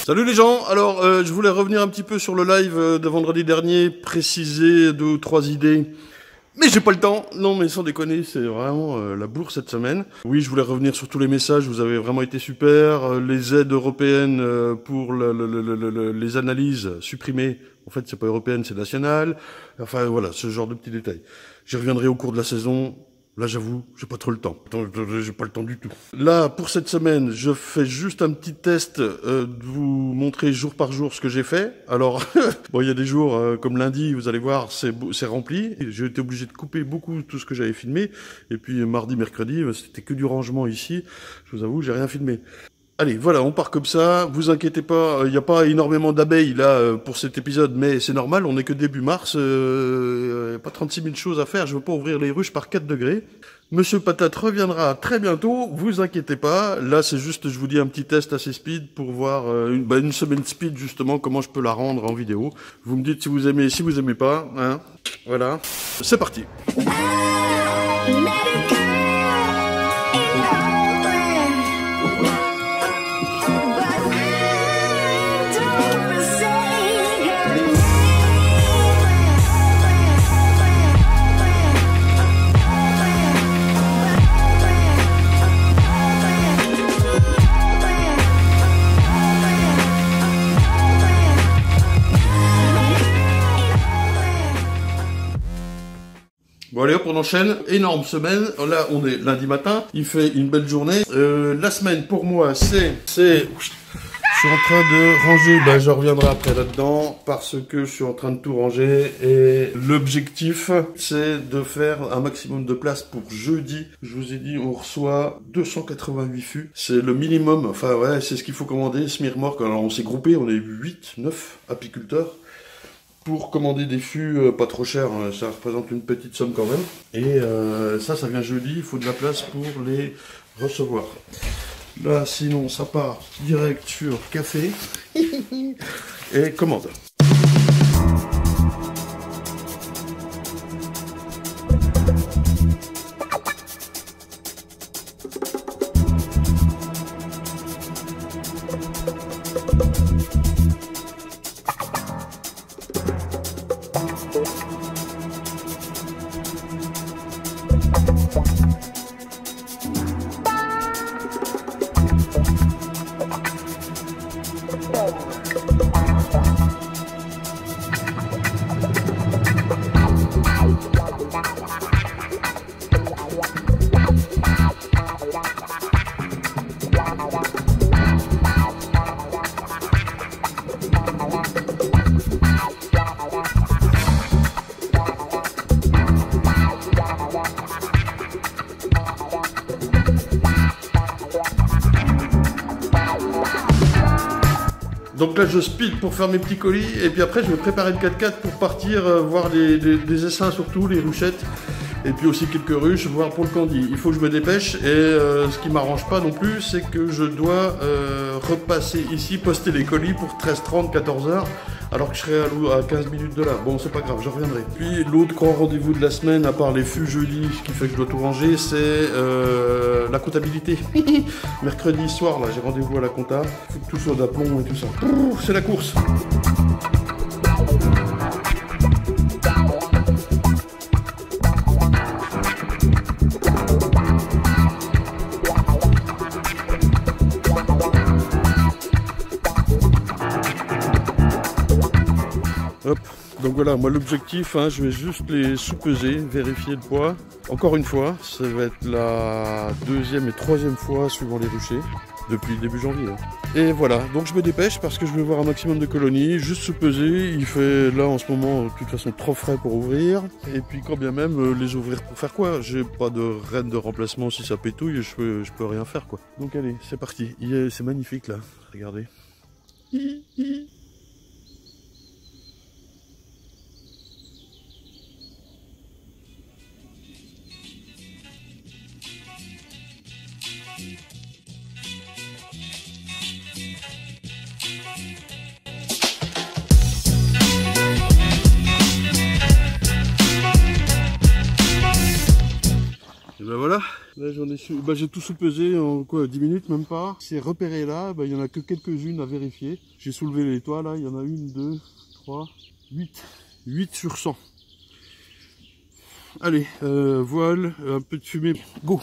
Salut les gens, alors je voulais revenir un petit peu sur le live de vendredi dernier, préciser 2 ou 3 idées, mais j'ai pas le temps, non mais sans déconner, c'est vraiment la bourre cette semaine. Oui, je voulais revenir sur tous les messages, vous avez vraiment été super, les aides européennes pour les analyses supprimées, en fait c'est pas européenne, c'est national, enfin voilà, ce genre de petits détails. J'y reviendrai au cours de la saison. Là, j'avoue, j'ai pas trop le temps. J'ai pas le temps du tout. Là, pour cette semaine, je fais juste un petit test de vous montrer jour par jour ce que j'ai fait. Alors, bon, il y a des jours, comme lundi, vous allez voir, c'est rempli. J'ai été obligé de couper beaucoup tout ce que j'avais filmé. Et puis, mardi, mercredi, c'était que du rangement ici. Je vous avoue, j'ai rien filmé. Allez, voilà, on part comme ça. Vous inquiétez pas, il n'y a pas énormément d'abeilles là pour cet épisode, mais c'est normal, on n'est que début mars. Pas 36 000 choses à faire, je veux pas ouvrir les ruches par 4 degrés. Monsieur Patate reviendra très bientôt, vous inquiétez pas. Là, c'est juste, je vous dis, un petit test assez speed pour voir une semaine speed, justement, comment je peux la rendre en vidéo. Vous me dites si vous aimez, si vous aimez pas, hein. Voilà. C'est parti. Bon allez hop, on enchaîne, énorme semaine, là on est lundi matin, il fait une belle journée. La semaine pour moi c'est... Je suis en train de ranger, je reviendrai après là-dedans, parce que je suis en train de tout ranger, et l'objectif c'est de faire un maximum de place pour jeudi. Je vous ai dit, on reçoit 288 fûts, c'est le minimum, enfin ouais, c'est ce qu'il faut commander, semi-remorque. Alors on s'est groupé, on est 8, 9 apiculteurs, pour commander des fûts pas trop chers, ça représente une petite somme quand même. Et ça vient jeudi, il faut de la place pour les recevoir. Là, sinon, ça part direct sur café et commande. Donc là je speed pour faire mes petits colis et puis après je vais préparer le 4x4 pour partir voir des essaims surtout, les ruchettes et puis aussi quelques ruches, voir pour le candy. Il faut que je me dépêche et ce qui m'arrange pas non plus c'est que je dois repasser ici, poster les colis pour 13h30, 14h alors que je serai à 15 minutes de là. Bon c'est pas grave, je reviendrai. Puis l'autre grand rendez-vous de la semaine, à part les fûts jeudi, ce qui fait que je dois tout ranger, c'est la comptabilité. Mercredi soir là j'ai rendez-vous à la compta, il faut que tout soit d'aplomb et tout ça. C'est la course. Hop, donc voilà, moi l'objectif, je vais juste les sous-peser, vérifier le poids. Encore une fois, ça va être la 2e et 3e fois suivant les ruchers, depuis le début janvier. Et voilà, donc je me dépêche parce que je veux voir un maximum de colonies, juste sous-peser. Il fait là en ce moment, de toute façon, trop frais pour ouvrir. Et puis quand bien même, les ouvrir pour faire quoi? J'ai pas de reine de remplacement si ça pétouille, je peux rien faire quoi. Donc allez, c'est parti. C'est magnifique là, regardez. Là j'en ai bah, j'ai tout sous-pesé en quoi 10 minutes même pas. C'est repéré là, bah, il y en a que quelques-unes à vérifier. J'ai soulevé les toits là, il y en a 1, 2, 3, 8. 8 sur 100. Allez, voile, un peu de fumée, go!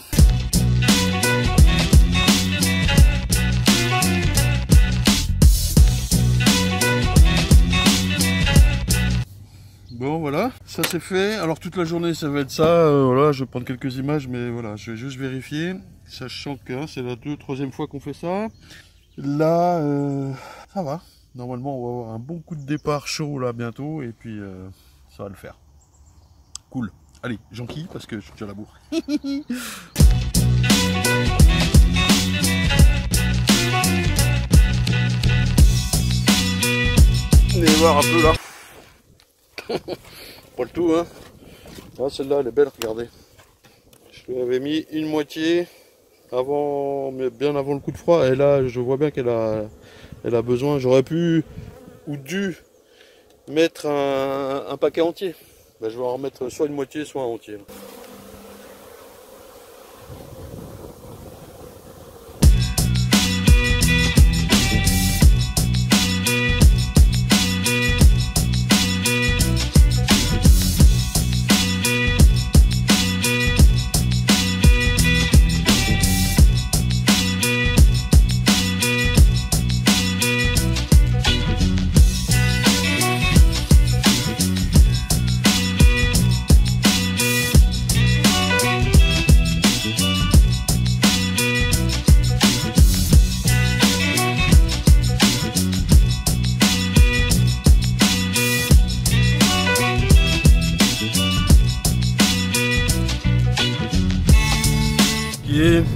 Bon voilà, ça c'est fait. Alors toute la journée ça va être ça. Voilà, je vais prendre quelques images, mais voilà, je vais juste vérifier. Sachant que c'est la 2e, 3e fois qu'on fait ça. Là, ça va. Normalement, on va avoir un bon coup de départ chaud là bientôt, et puis ça va le faire. Cool. Allez, j'enquille parce que je suis déjà à la bourre. On va voir un peu là. Pas le tout, hein. Ah, celle-là, elle est belle, regardez. Je lui avais mis une moitié avant, mais bien avant le coup de froid. Et là, je vois bien qu'elle a besoin. J'aurais pu ou dû mettre un paquet entier. Ben, je vais en remettre soit une moitié, soit un entier.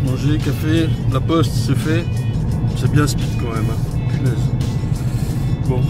Manger, café, la poste, c'est fait. C'est bien speed quand même, hein. Punaise. Bon.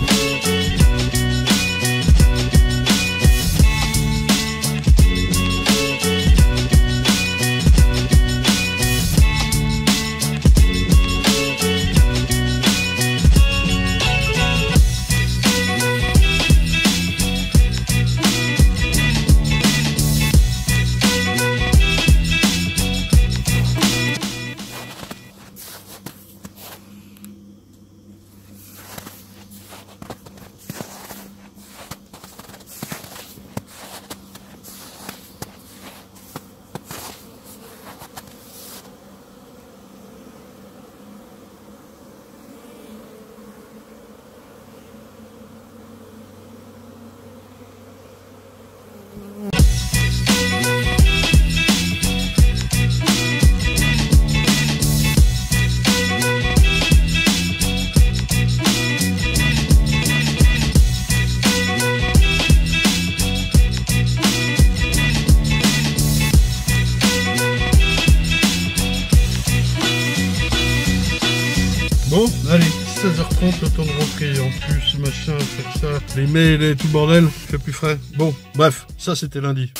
Bon, allez, 16h30, le temps de rentrer. En plus, machin, faire ça, les mails et tout le bordel, fait plus frais. Bon, bref, ça c'était lundi.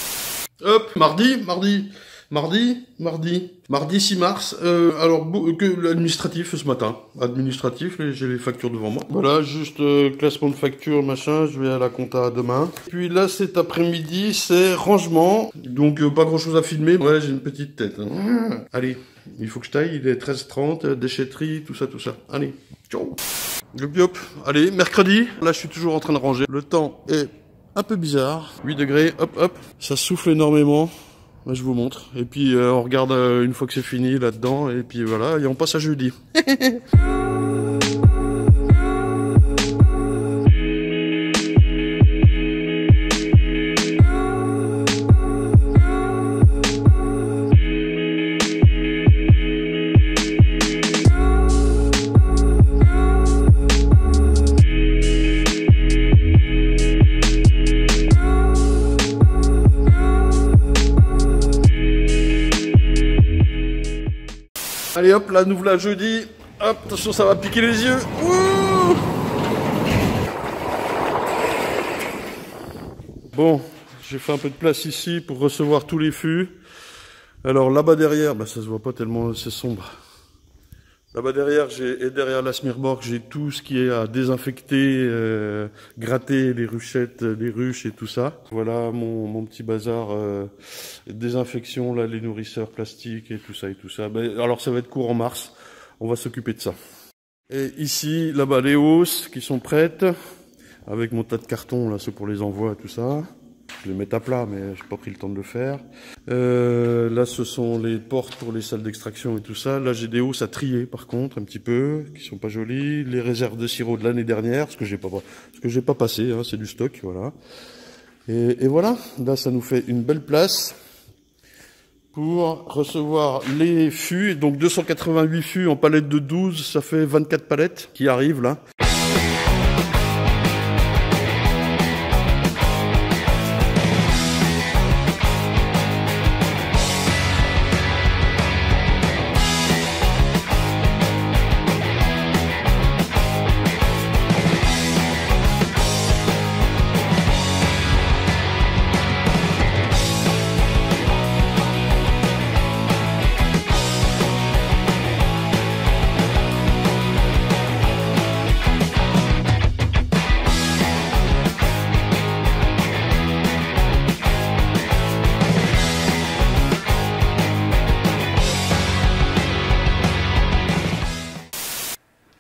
Hop, mardi 6 mars. Alors, que l'administratif ce matin. Administratif, j'ai les factures devant moi. Voilà, juste classement de factures, machin, je vais à la compta demain. Puis là, cet après-midi, c'est rangement. Donc, pas grand-chose à filmer. Ouais, j'ai une petite tête. Hein. Allez, il faut que je taille, il est 13h30, déchetterie, tout ça. Allez, ciao. Le biop. Allez, mercredi. Là, je suis toujours en train de ranger. Le temps est un peu bizarre. 8 degrés, hop. Ça souffle énormément. Là, je vous montre. Et puis, on regarde une fois que c'est fini là-dedans. Et puis voilà, et on passe à jeudi. Allez hop, là nous voilà jeudi. Hop, attention, ça va piquer les yeux. Ouh. Bon, j'ai fait un peu de place ici pour recevoir tous les fûts. Alors là-bas derrière, bah, ça se voit pas tellement, c'est sombre. Là-bas derrière, derrière la Smirborg, j'ai tout ce qui est à désinfecter, gratter les ruchettes, les ruches et tout ça. Voilà mon petit bazar désinfection, là, les nourrisseurs plastiques et tout ça et tout ça. Ben, alors ça va être court en mars, on va s'occuper de ça. Et ici, là-bas, les hausses qui sont prêtes, avec mon tas de cartons, là, ceux pour les envois, tout ça. Je les mets à plat, mais j'ai pas pris le temps de le faire. Là, ce sont les portes pour les salles d'extraction et tout ça. Là, j'ai des hausses à trier, par contre, un petit peu, qui sont pas jolies. Les réserves de sirop de l'année dernière, ce que j'ai pas passé, hein, c'est du stock, voilà. Et voilà, là, ça nous fait une belle place pour recevoir les fûts. Donc 288 fûts en palette de 12, ça fait 24 palettes qui arrivent là.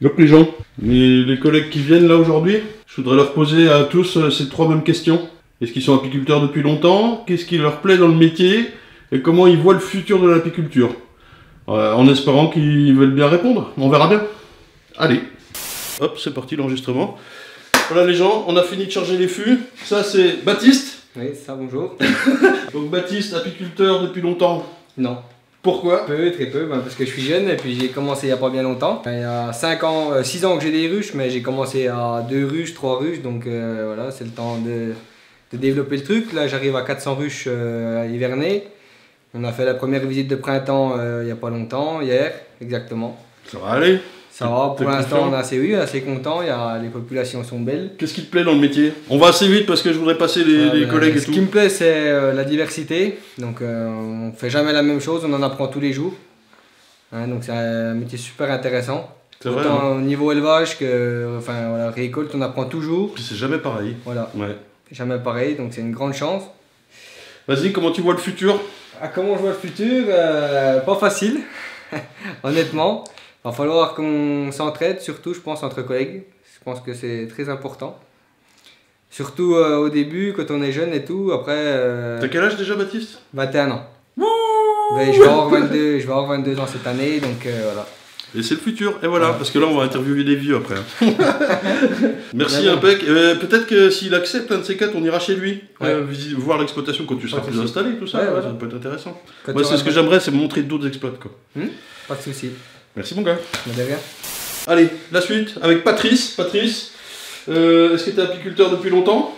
Donc les gens, les collègues qui viennent là aujourd'hui, je voudrais leur poser à tous ces trois mêmes questions. Est-ce qu'ils sont apiculteurs depuis longtemps? Qu'est-ce qui leur plaît dans le métier? Et comment ils voient le futur de l'apiculture? En espérant qu'ils veulent bien répondre. On verra bien. Allez. Hop, c'est parti l'enregistrement. Voilà les gens, on a fini de charger les fûts. Ça c'est Baptiste. Oui, ça bonjour. Donc Baptiste, apiculteur depuis longtemps? Non. Pourquoi? Très peu, parce que je suis jeune et puis j'ai commencé il n'y a pas bien longtemps. Il y a 6 ans que j'ai des ruches, mais j'ai commencé à 2 ruches, 3 ruches, donc voilà, c'est le temps de développer le truc. Là j'arrive à 400 ruches hivernées. On a fait la première visite de printemps il n'y a pas longtemps, hier, exactement. Ça va aller? Ça va, pour l'instant on est assez content, les populations sont belles. Qu'est-ce qui te plaît dans le métier? On va assez vite parce que je voudrais passer les collègues et tout. Ce qui me plaît c'est la diversité, donc on fait jamais la même chose, on en apprend tous les jours. Hein, donc c'est un métier super intéressant. Autant vrai, hein. Au niveau élevage que voilà, récolte, on apprend toujours. Puis c'est jamais pareil. Voilà, ouais. Jamais pareil, donc c'est une grande chance. Vas-y, comment tu vois le futur? Comment je vois le futur? Pas facile, honnêtement. Il va falloir qu'on s'entraide, surtout je pense entre collègues. Je pense que c'est très important. Surtout au début, quand on est jeune et tout. Après. T'as quel âge déjà, Baptiste? 21 ans. Je vais avoir 22 ans cette année, donc voilà. Et c'est le futur, et voilà, parce que là on va interviewer des vieux après. Merci Impec. Peut-être que s'il accepte un de ces quatre, on ira chez lui, voir l'exploitation quand tu seras plus installé, tout ça, ça peut être intéressant. Moi c'est ce que j'aimerais, c'est montrer d'autres exploits. Pas de soucis. Merci mon gars. De rien. Allez, la suite avec Patrice. Patrice, est-ce que tu es apiculteur depuis longtemps?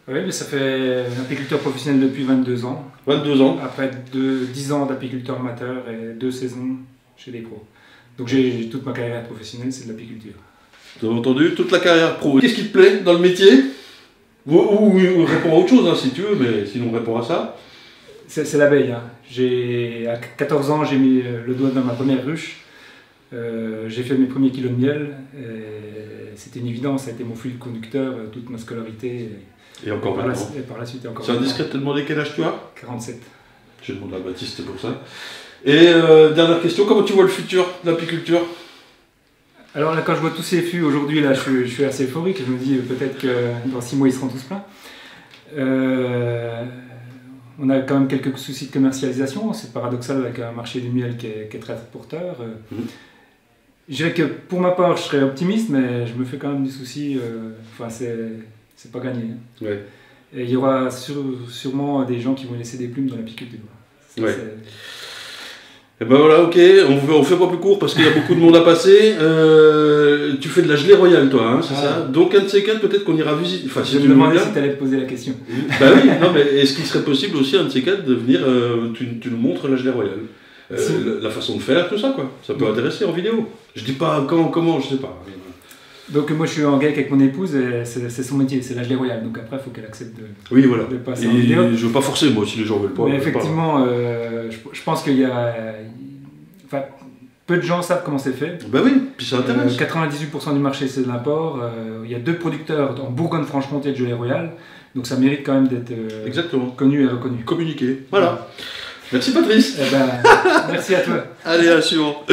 Oui, mais ça fait apiculteur professionnel depuis 22 ans. 22 ans. Après 10 ans d'apiculteur amateur et 2 saisons chez les pros. Donc j'ai toute ma carrière professionnelle, c'est de l'apiculture. Tu as entendu, toute la carrière pro. Qu'est-ce qui te plaît dans le métier? Ou réponds à autre chose hein, si tu veux, mais sinon réponds à ça. C'est l'abeille. Hein. À 14 ans, j'ai mis le doigt dans ma première ruche. J'ai fait mes premiers kilos de miel. C'était une évidence, ça a été mon fil conducteur toute ma scolarité. Et encore par maintenant. Et par la suite, encore. C'est indiscret de te demander quel âge tu as? 47. Je demande à Baptiste, c'est pour ça. Et dernière question, comment tu vois le futur de l'apiculture? Alors là, quand je vois tous ces fûts aujourd'hui, là, je suis assez euphorique. Je me dis peut-être que dans 6 mois, ils seront tous pleins. On a quand même quelques soucis de commercialisation. C'est paradoxal avec un marché du miel qui est très porteur. Je dirais que pour ma part, je serais optimiste, mais je me fais quand même des soucis. Enfin, c'est pas gagné. Hein. Ouais. Et il y aura sûrement des gens qui vont laisser des plumes dans l'apiculture. Ouais. Et ben voilà, ok, on fait pas plus court parce qu'il y a beaucoup de monde à passer. Tu fais de la gelée royale, toi, hein, c'est ça? Donc un de ces quatre, peut-être qu'on ira visiter. Enfin, si je me demandais si tu allais te poser la question. Bah oui, non, mais est-ce qu'il serait possible aussi, un de ces quatre, de venir, tu nous montres la gelée royale? La façon de faire, tout ça, quoi. Ça peut intéresser en vidéo. Je dis pas comment, je sais pas. Donc moi je suis en GAEC avec mon épouse et c'est son métier, c'est la gelée royale. Donc après il faut qu'elle accepte de passer en vidéo. Je veux pas forcer moi si les gens veulent pas. Mais effectivement, je pense qu'il y a... Enfin, peu de gens savent comment c'est fait. Bah oui, puis ça intéresse. 98% du marché c'est de l'import. Il y a 2 producteurs en Bourgogne-Franche-Comté de gelée royale. Donc ça mérite quand même d'être connu et reconnu. Communiqué. Voilà. Merci Patrice. Eh ben, merci à toi. Allez, à suivant.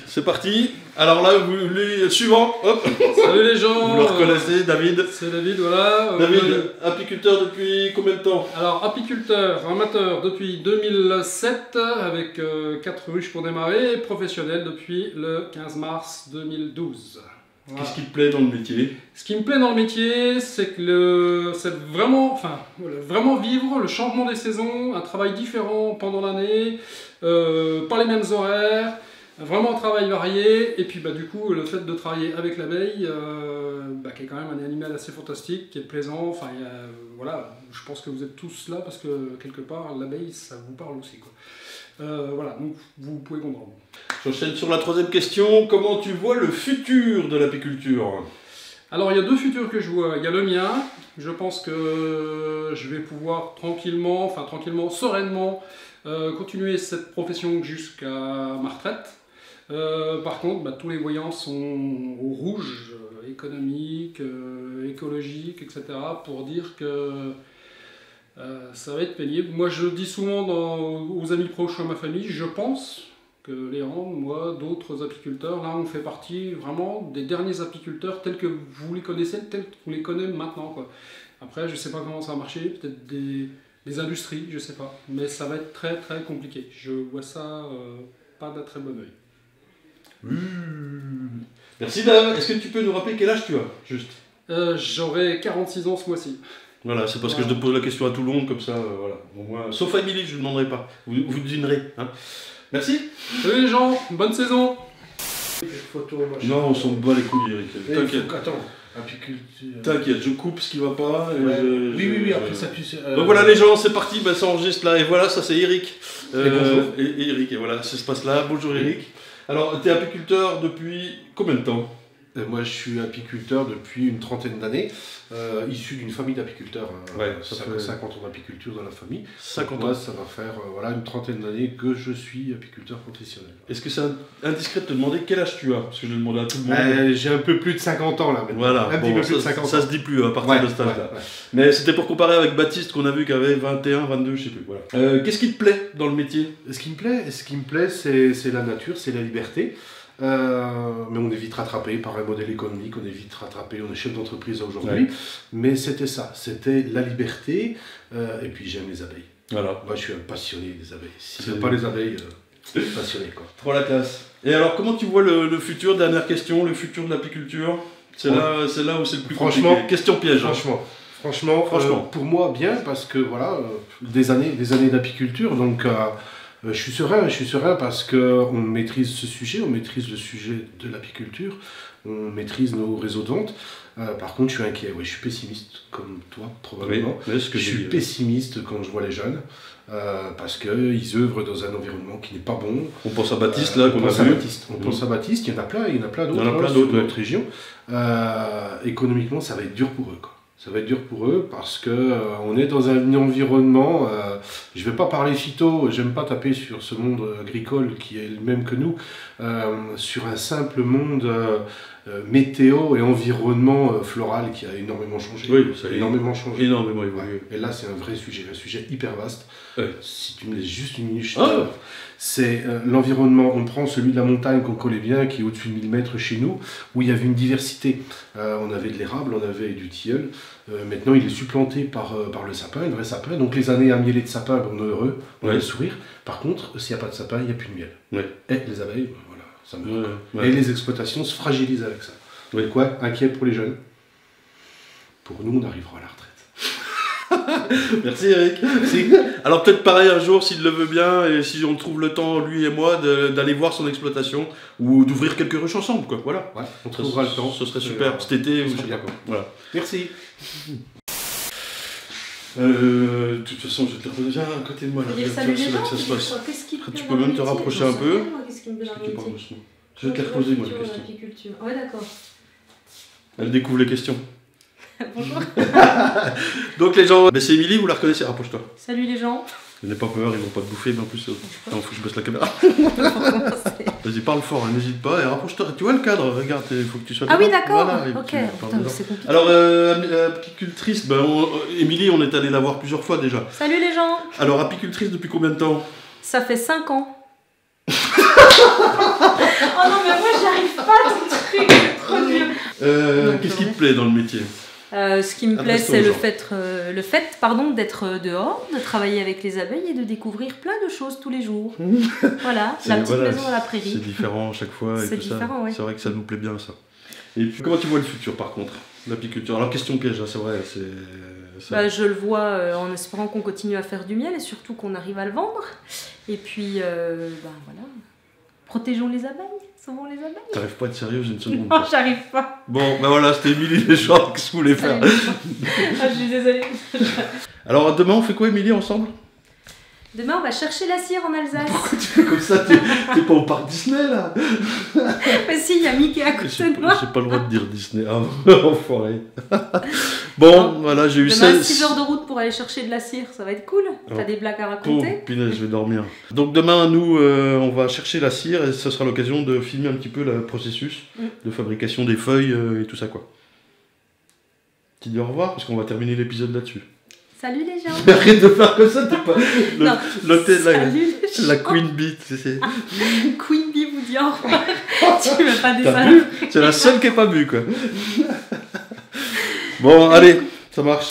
C'est parti. Alors là, les suivant. Hop. Salut les gens. Vous le reconnaissez, David. C'est David, voilà. David, apiculteur depuis combien de temps? Alors, apiculteur amateur depuis 2007 avec 4 ruches pour démarrer, et professionnel depuis le 15 mars 2012. Voilà. Qu'est-ce qui te plaît dans le métier? Ce qui me plaît dans le métier, c'est que c'est vraiment, vraiment vivre le changement des saisons, un travail différent pendant l'année, pas les mêmes horaires, vraiment un travail varié, et puis du coup le fait de travailler avec l'abeille, qui est quand même un animal assez fantastique, qui est plaisant, voilà, je pense que vous êtes tous là parce que quelque part l'abeille ça vous parle aussi, quoi. Voilà, donc vous pouvez comprendre. J'enchaîne sur la 3e question. Comment tu vois le futur de l'apiculture? Alors il y a 2 futurs que je vois. Il y a le mien. Je pense que je vais pouvoir tranquillement, sereinement continuer cette profession jusqu'à ma retraite. Par contre, tous les voyants sont au rouge, économique, écologique, etc. pour dire que ça va être pénible. Moi je dis souvent aux amis proches à ma famille, je pense que Léon, moi, d'autres apiculteurs, là on fait partie vraiment des derniers apiculteurs tels que vous les connaissez, tels qu'on les connaît maintenant, quoi. Après je sais pas comment ça va marcher, peut-être des industries, je sais pas, mais ça va être très très compliqué. Je vois ça pas d'un très bon oeil. Merci Dave. Est-ce que tu peux nous rappeler quel âge tu as, juste? J'aurai 46 ans ce mois-ci. Voilà, c'est parce que je te pose la question à tout le monde, comme ça, voilà. Au moins, sauf à Émilie, je ne demanderai pas. Vous devinerez. Hein. Merci. Salut les gens, bonne saison. Non, on s'en bat les couilles, Eric. T'inquiète. Attends, apiculture. T'inquiète, je coupe ce qui va pas. Ouais. Oui, après ça puisse. Donc voilà les gens, c'est parti, ça enregistre là. Et voilà, ça c'est Eric. Bonjour. Et Eric, et voilà, ça se passe là. Bonjour Eric. Alors, t'es apiculteur depuis combien de temps? Moi, je suis apiculteur depuis une trentaine d'années, issu d'une famille d'apiculteurs. Ça fait 50 ans d'apiculture dans la famille. 50 ans. Moi, ça va faire une trentaine d'années que je suis apiculteur professionnel. Est-ce que c'est indiscret de te demander quel âge tu as? Parce que je l'ai demandé à tout le monde. J'ai un peu plus de 50 ans là maintenant. Voilà, un petit peu plus de 50 ans. Ça se dit plus à partir de ce stade-là. Ouais. Mais c'était pour comparer avec Baptiste qu'on a vu qu'il avait 21, 22, je sais plus. Voilà. Qu'est-ce qui te plaît dans le métier? Ce qui me plaît, c'est la nature, c'est la liberté. Mais on est vite rattrapé par un modèle économique, on est vite rattrapé, on est chef d'entreprise aujourd'hui. Ouais. Mais c'était ça, c'était la liberté, et puis j'aime les abeilles. Voilà. Moi je suis un passionné des abeilles. Si j'aime pas les abeilles, passionné quoi. Trop la classe. Et alors comment tu vois le futur, dernière question, le futur de l'apiculture? C'est là où c'est le plus compliqué. Question piège. Franchement, pour moi bien, parce que voilà, des années d'apiculture, donc je suis serein parce qu'on maîtrise ce sujet, on maîtrise le sujet de l'apiculture, on maîtrise nos réseaux de vente. Par contre, je suis inquiet, je suis pessimiste, comme toi, probablement. Oui, je suis pessimiste quand je vois les jeunes, parce qu'ils œuvrent dans un environnement qui n'est pas bon. On pense à Baptiste, là, qu'on a vu. On pense à Baptiste, il y en a plein d'autres dans notre région. Économiquement, ça va être dur pour eux, quoi. Ça va être dur pour eux parce qu'on est dans un environnement, je ne vais pas parler phyto, j'aime pas taper sur ce monde agricole qui est le même que nous, sur un simple monde météo et environnement floral qui a énormément changé. Oui, ça a énormément changé. Énormément évolué. Ouais. Et là, c'est un vrai sujet, hyper vaste. Ouais. Si tu me laisses juste une minute, c'est l'environnement. On prend celui de la montagne qu'on connaît bien, qui est au-dessus de 1000 mètres chez nous, où il y avait une diversité. On avait de l'érable, on avait du tilleul. Maintenant, il est supplanté par le sapin, le vrai sapin. Donc, les années à mieler de sapin, on est heureux, on a le sourire. Par contre, s'il n'y a pas de sapin, il n'y a plus de miel. Ouais. Et les abeilles, voilà, ça meurt. Ouais. Et les exploitations se fragilisent avec ça. Donc, inquiet pour les jeunes. Pour nous, on arrivera à la retraite. Merci Eric. Alors peut-être pareil un jour s'il le veut bien et si on trouve le temps lui et moi d'aller voir son exploitation ou d'ouvrir quelques ruches ensemble quoi. Voilà. Ouais, on trouvera le temps. Ce serait super cet été ou bien. Voilà. Merci. De toute façon je vais te reposer bien à côté de moi là. Salut les gens. Que ça se passe. Tu peux même te rapprocher un peu. Qu'est-ce qui me plaît dans le métier? Je vais te les reposer moi les questions. Ouais d'accord. Elle découvre les questions. Bonjour. Donc les gens, c'est Émilie, vous la reconnaissez, rapproche-toi. Salut les gens. N'aie pas peur, ils vont pas te bouffer, mais en plus, non, faut que je baisse la caméra. Vas-y, parle fort, hein, n'hésite pas, et rapproche-toi. Tu vois le cadre, regarde, il faut que tu sois Ah oui, d'accord, voilà, ok, putain, c'est compliqué. Alors, apicultrice, Émilie, on est allé la voir plusieurs fois déjà. Salut les gens. Alors, apicultrice depuis combien de temps? Ça fait 5 ans. Oh non, mais moi j'y arrive pas à ton truc, c'est trop dur. Qu'est-ce qui te plaît dans le métier? Ce qui me plaît, c'est le fait d'être dehors, de travailler avec les abeilles et de découvrir plein de choses tous les jours. Voilà, la petite maison dans la prairie. C'est différent à chaque fois et C'est tout différent, ça. ouais. C'est vrai que ça nous plaît bien ça. Et puis comment tu vois le futur par contre, l'apiculture? Alors question piège, hein, c'est vrai, Bah, je le vois en espérant qu'on continue à faire du miel et surtout qu'on arrive à le vendre. Et puis, voilà, protégeons les abeilles. Sauvons les abeilles. T'arrives pas à être sérieuse une seconde? Non, j'arrive pas. Bon, voilà, c'était Émilie Deschamps, qu'est-ce que vous voulez faire? Ah, je suis désolée. Alors demain on fait quoi Émilie ensemble? Demain, on va chercher la cire en Alsace. Pourquoi tu fais comme ça? T'es pas au parc Disney là? Mais si, il y a Mickey à côté de moi. J'ai pas le droit de dire Disney. Ah, enfoiré. Bon, voilà, j'ai eu ça. Demain, 6 heures de route pour aller chercher de la cire, ça va être cool. T'as des blagues à raconter? Oh, punaise, je vais dormir. Donc demain, nous, on va chercher la cire et ce sera l'occasion de filmer un petit peu le processus de fabrication des feuilles et tout ça, quoi. Tu dis au revoir, parce qu'on va terminer l'épisode là-dessus. Salut les gens. Arrête de faire comme ça, t'es pas... L'hôtel, la Queen Bee, tu sais. Queen Bee vous dit au revoir. Tu veux pas des T'as vu? C'est la seule qui est pas bu, quoi. Bon, allez, ça marche.